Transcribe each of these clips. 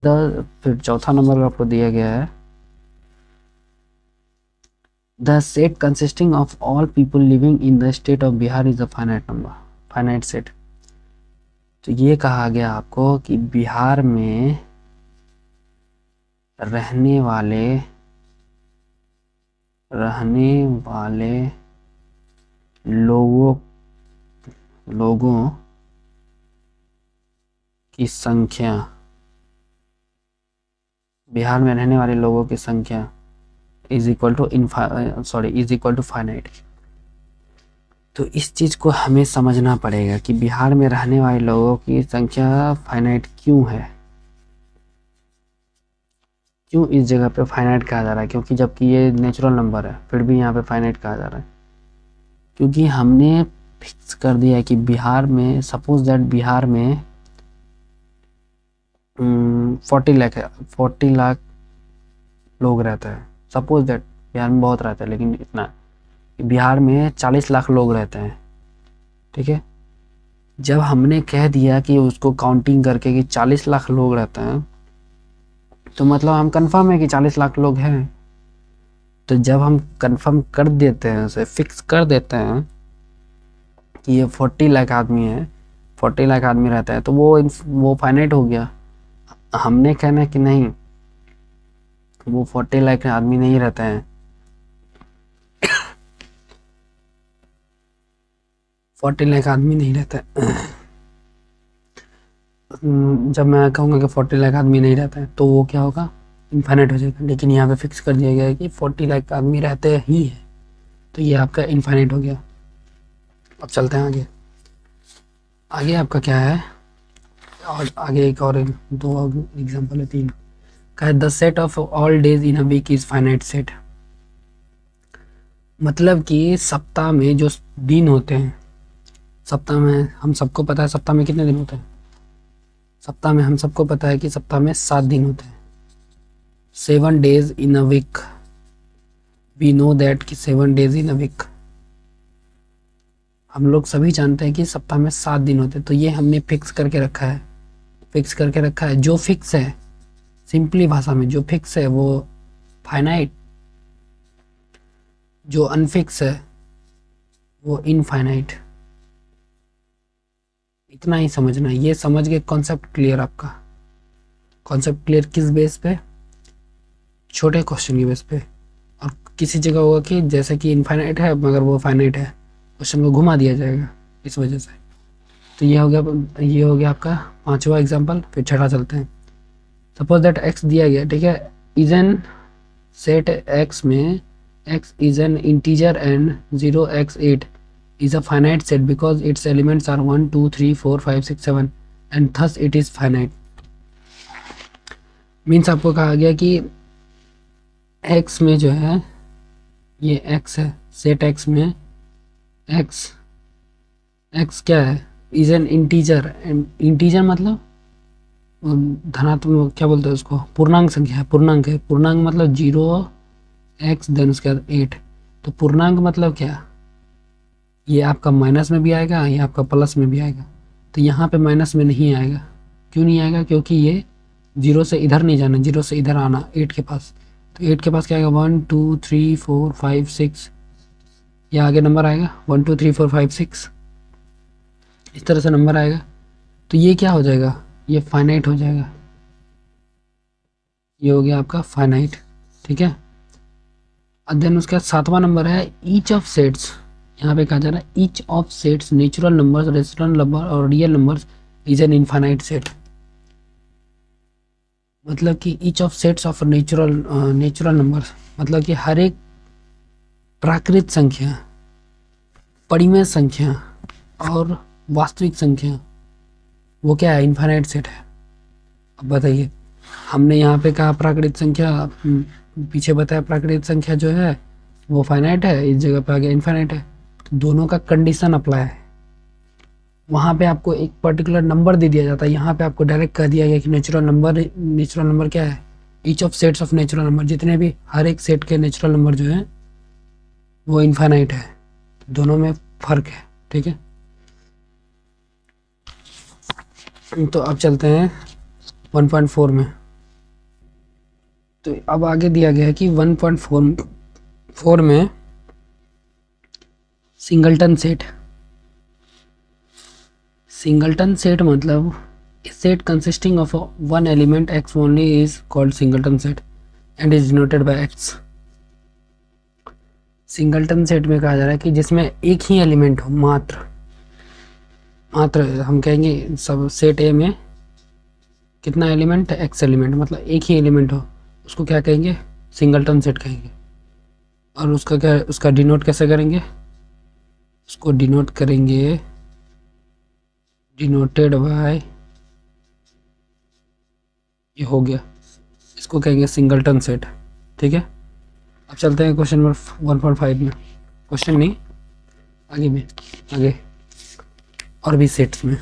फिर चौथा नंबर आपको दिया गया है, the set consisting of all people living in the state of Bihar is a finite number, finite set. तो ये कहा गया आपको कि बिहार में रहने वाले लोगों की संख्या, बिहार में रहने वाले लोगों की संख्या इज इक्वल टू फाइनाइट। तो इस चीज को हमें समझना पड़ेगा कि बिहार में रहने वाले लोगों की संख्या फाइनाइट क्यों है, क्यों इस जगह पे फाइनाइट कहा जा रहा है, क्योंकि जबकि ये नेचुरल नंबर है फिर भी यहाँ पे फाइनाइट कहा जा रहा है। क्योंकि हमने फिक्स कर दिया है कि बिहार में, सपोज दैट बिहार में 40 लाख लोग रहते हैं। सपोज दैट बिहार में बहुत रहते हैं, लेकिन इतना, बिहार में 40 लाख लोग रहते हैं, ठीक है। जब हमने कह दिया कि उसको काउंटिंग करके कि 40 लाख लोग रहते हैं, तो मतलब हम कंफर्म है कि 40 लाख लोग हैं। तो जब हम कंफर्म कर देते हैं, उसे फिक्स कर देते हैं कि ये 40 लाख आदमी है, 40 लाख आदमी रहता है, तो वो फाइनाइट हो गया। हमने कहना कि नहीं, वो 40 लाख आदमी नहीं रहते हैं, 40 लाख आदमी नहीं रहता है। जब मैं कहूँगा कि 40 लाख आदमी नहीं रहता है, तो वो क्या होगा, इनफाइनाइट हो जाएगा। लेकिन यहाँ पे फिक्स कर दिया गया है कि 40 लाख आदमी रहते ही है, तो ये आपका इनफाइनाइट हो गया। अब चलते हैं आगे। आगे आपका क्या है, और आगे एक और 2 एग्जाम्पल है, 3 का है, the set of all days in a week is finite set. मतलब कि सप्ताह में जो दिन होते हैं, सप्ताह में हम सबको पता है सप्ताह में कितने दिन होते हैं, सप्ताह में हम सबको पता है कि सप्ताह में 7 दिन होते हैं, 7 days in a week. We know that कि 7 days इन अ वीक, हम लोग सभी जानते हैं कि सप्ताह में 7 दिन होते हैं। तो ये हमने फिक्स करके रखा है, जो फिक्स है, सिंपली भाषा में जो फिक्स है वो फाइनाइट, जो अनफिक्स है वो इनफाइनाइट। इतना ही समझना है। ये समझ के कॉन्सेप्ट क्लियर आपका। कॉन्सेप्ट क्लियर किस बेस पे, छोटे क्वेश्चन की बेस पे। और किसी जगह होगा कि जैसे कि इनफाइनाइट है मगर वो फाइनाइट है, क्वेश्चन को घुमा दिया जाएगा इस वजह से। तो ये हो गया आपका 5वां एग्जाम्पल। फिर 6ठा चलते हैं। सपोज दैट एक्स दिया गया, ठीक है, इज एन सेट एक्स में x is an integer and 0x8 is a finite set because its elements are 1 2 3 4 5 6 7 and thus it is finite। Means आपको कहा गया कि x में जो है, ये x है, सेट x में x क्या है, इज एन इंटीजर। इंटीजर मतलब धनात्मक, क्या बोलते हैं उसको, पूर्णांक संख्या है, पूर्णांक है। पूर्णांक मतलब 0x देन उसके बाद 8। तो पूर्णांक मतलब क्या, ये आपका माइनस में भी आएगा, ये आपका प्लस में भी आएगा। तो यहाँ पे माइनस में नहीं आएगा। क्यों नहीं आएगा, क्योंकि ये 0 से इधर नहीं जाना, 0 से इधर आना 8 के पास। तो 8 के पास क्या आएगा, 1 2 3 4 5 6, ये आगे नंबर आएगा 1 2 3 4 5 6, इस तरह से नंबर आएगा। तो ये क्या हो जाएगा, ये फाइनाइट हो जाएगा। ये हो गया आपका फाइनाइट, ठीक है। देन उसके बाद 7वां नंबर है ईच ऑफ सेट्स। यहाँ पे कहा जा रहा है each of sets natural numbers, rational number और real numbers is an infinite set. मतलब कि each of sets of natural numbers, मतलब कि हर एक प्राकृत संख्या, परिमेय संख्या और वास्तविक संख्या, वो क्या है, इनफाइनाइट सेट है। अब बताइए, हमने यहाँ पे कहा प्राकृत संख्या, पीछे बताया प्राकृत संख्या जो है वो फाइनाइट है, इस जगह पे आ गया इनफाइनाइट है। तो दोनों का कंडीशन अप्लाई है। वहाँ पे आपको एक पर्टिकुलर नंबर दे दिया जाता है, यहाँ पे आपको डायरेक्ट कह दिया गया कि नेचुरल नंबर क्या है, each of sets of natural number, जितने भी हर एक सेट के नेचुरल नंबर जो है वो इनफाइनाइट है। दोनों में फर्क है, ठीक है। तो अब चलते हैं 1.4 में। तो अब आगे दिया गया है कि 1.4 में सिंगलटन सेट। सिंगलटन सेट मतलब set consisting of one element x only is called singleton set and is denoted by x। Singleton set में कहा जा रहा है कि जिसमें एक ही एलिमेंट हो, मात्र हम कहेंगे सब सेट ए में कितना एलिमेंट है, x एलिमेंट, मतलब एक ही एलिमेंट हो, उसको क्या कहेंगे, सिंगलटन सेट कहेंगे। और उसका क्या, उसका डिनोट कैसे करेंगे, उसको डिनोट करेंगे डिनोटेड बाय, ये हो गया, इसको कहेंगे सिंगलटन सेट। ठीक है, अब चलते हैं क्वेश्चन नंबर 1.5 में। क्वेश्चन नहीं, आगे और भी सेट्स में।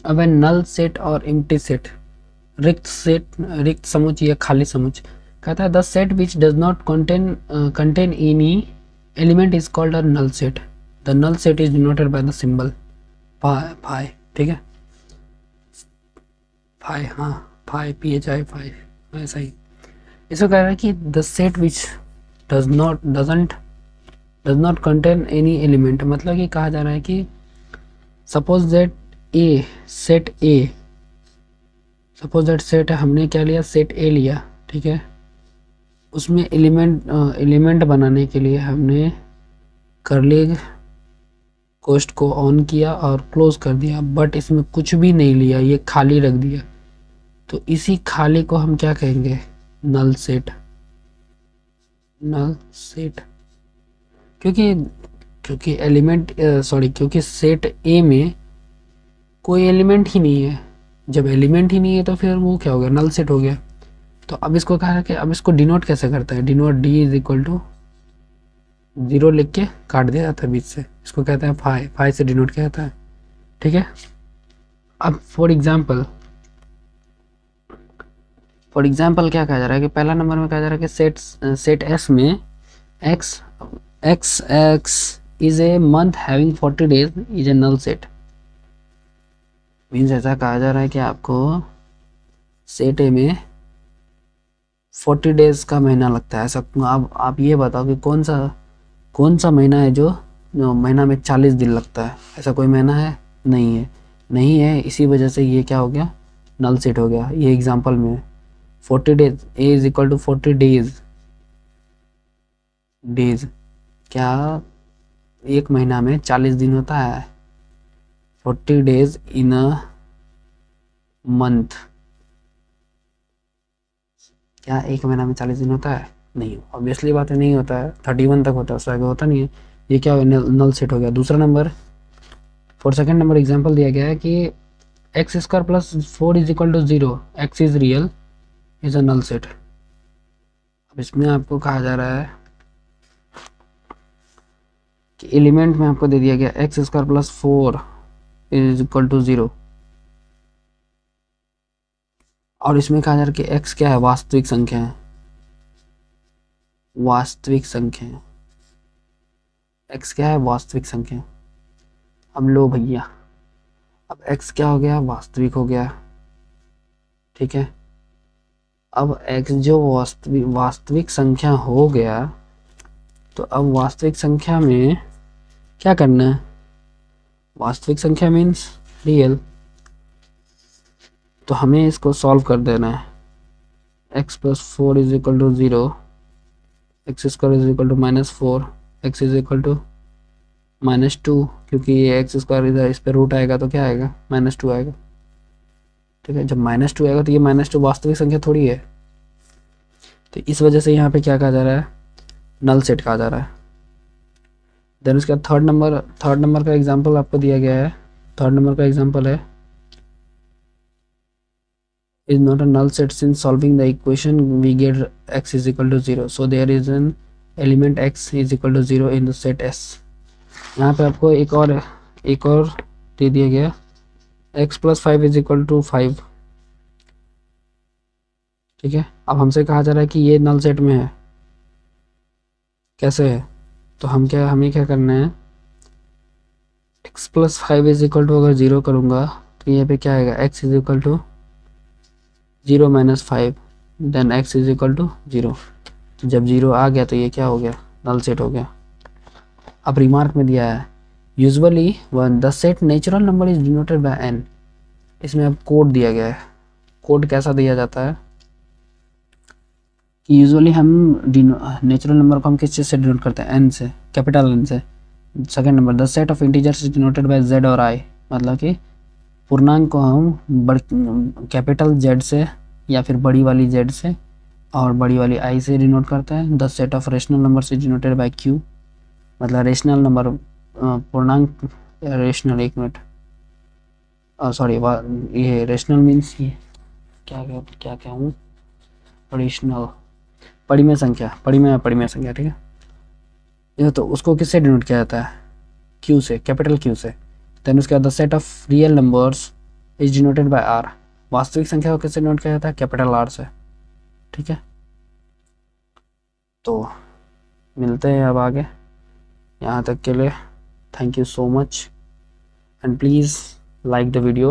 अब है नल सेट और एम्प्टी सेट, रिक्त समुच या खाली समुच। कहता है the set which does not contain any element is called a null set. The null set is denoted by the symbol phi. ठीक है, फाई, हाँ फाई, PHI फाई, ऐसा ही। इसको कह रहा है कि the set which does not contain any element, मतलब कि कहा जा रहा है कि सपोज दैट सेट हमने क्या लिया, सेट ए लिया। ठीक है, उसमें एलिमेंट बनाने के लिए हमने कर्ली कोष्ठ को ऑन किया और क्लोज कर दिया, बट इसमें कुछ भी नहीं लिया, ये खाली रख दिया। तो इसी खाली को हम क्या कहेंगे, नल सेट। क्योंकि सेट ए में कोई एलिमेंट ही नहीं है। जब एलिमेंट ही नहीं है तो फिर वो क्या हो गया, नल सेट हो गया। तो अब इसको कहा है कि अब इसको डिनोट कैसे करता है, denote D is equal to 0 लिख के काट दिया जाता है बीच से, इसको कहते हैं फाई से डिनोट किया जाता है। ठीक है, अब फॉर एग्जाम्पल क्या कहा जा रहा है कि पहला नंबर में कहा जा रहा है कि सेट S में x is a month having 40 days is a null set. Means ऐसा कहा जा रहा है कि आपको सेट ए में 40 डेज का महीना लगता है। ऐसा आप ये बताओ कि कौन सा महीना है जो महीना में 40 दिन लगता है, ऐसा कोई महीना है? नहीं है। इसी वजह से ये क्या हो गया, नल सेट हो गया। ये एग्जांपल में 40 days, A is equal to 40 days, क्या एक महीना में 40 दिन होता है? 40 डेज इन अ मंथ, क्या एक महीना में 40 दिन होता है? नहीं, ऑब्वियसली बात है, नहीं होता है। 31 तक होता है, उससे आगे होता नहीं है। ये क्या नल सेट हो गया। दूसरा number, for second number example दिया गया है कि x² + 4 is equal to 0, x is real, is a null set. अब इसमें आपको कहा जा रहा है कि एलिमेंट में आपको दे दिया गया x² + 4 इज इक्वल टू 0, और इसमें कहा जा रहा है कि x क्या है, वास्तविक संख्या है। x क्या है, वास्तविक संख्या। अब लो भैया, अब x क्या हो गया, वास्तविक हो गया। ठीक है, अब x जो वास्तविक संख्या हो गया, तो अब वास्तविक संख्या में क्या करना है, वास्तविक संख्या मीन्स रियल, तो हमें इसको सॉल्व कर देना है। x + 4 is equal to 0, x² is equal to -4, x is equal to -2, क्योंकि ये x² इधर इस पर रूट आएगा तो क्या आएगा, -2 आएगा। ठीक है, जब -2 आएगा तो ये -2 वास्तविक संख्या थोड़ी है, तो इस वजह से यहाँ पे क्या कहा जा रहा है, नल सेट कहा जा रहा है। देन उसका थर्ड नंबर का एग्जांपल आपको दिया गया है। थर्ड नंबर का एग्जांपल है is not a null set since solving the equation we get x is equal to 0, so there is an element x is equal to 0 in the set S। यहाँ पे आपको एक और दे दिया गया, x + 5 is equal to 5। ठीक है, अब हमसे कहा जा रहा है कि ये नल सेट में है, कैसे है, तो हमें क्या करना है, x + 5 इज इक्वल टू अगर 0 करूँगा तो यहाँ पे क्या आएगा, x is equal to 0 - 5, then x is equal to 0। तो जब 0 आ गया तो ये क्या हो गया, नल सेट हो गया। अब रिमार्क में दिया है usually one the set natural number is denoted bye n। इसमें अब कोड दिया गया है। कोड कैसा दिया जाता है कि यूजुअली हम नेचुरल नंबर को हम किस चीज़ से डिनोट करते हैं, n से, कैपिटल n से। Second number the set of integers is denoted bye z और i, मतलब कि पूर्णांक को हम कैपिटल Z से या फिर बड़ी वाली Z से और बड़ी वाली I से डिनोट करते हैं। The set of rational number is denoted bye Q, मतलब रेशनल नंबर पूर्णांक रेशनल, एक मिनट सॉरी ये रेशनल मीन्स ये क्या कहूँ, रेशनल परिमेय संख्या, परिमेय संख्या, ठीक है। ये तो उसको किससे डिनोट किया जाता है, Q से, कैपिटल Q से। देन उसके बाद the set of real numbers is denoted bye R, वास्तविक संख्या को किससे डिनोट किया जाता है, कैपिटल R से, ठीक है। तो मिलते हैं अब आगे, यहाँ तक के लिए thank you so much and please like the video,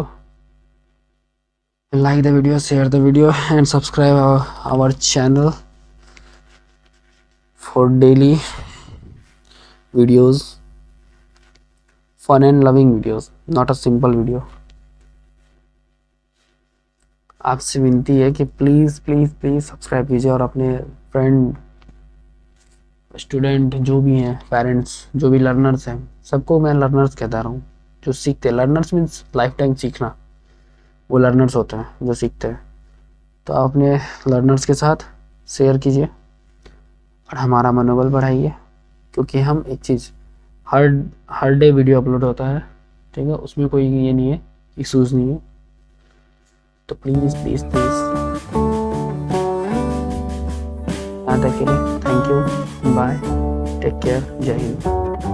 share the video and subscribe our channel for daily videos, fun and loving videos, not a simple video। आपसे विनती है कि प्लीज़ प्लीज़ प्लीज़ सब्सक्राइब कीजिए और अपने friend, student जो भी हैं, पेरेंट्स जो भी लर्नर्स हैं, सबको मैं लर्नर्स कहता रहा हूँ, जो सीखते हैं। लर्नर्स मीन्स लाइफ टाइम सीखना, वो लर्नर्स होते हैं जो सीखते हैं। तो आप अपने लर्नर्स के साथ शेयर कीजिए और हमारा मनोबल बढ़ाइए, क्योंकि हम एक चीज़ हर डे वीडियो अपलोड होता है, ठीक है, उसमें कोई ये नहीं है, इशूज़ नहीं है। तो प्लीज़ प्लीज़ प्लीज़ यहाँ तक के लिए thank you, bye, take care, जय हिंद।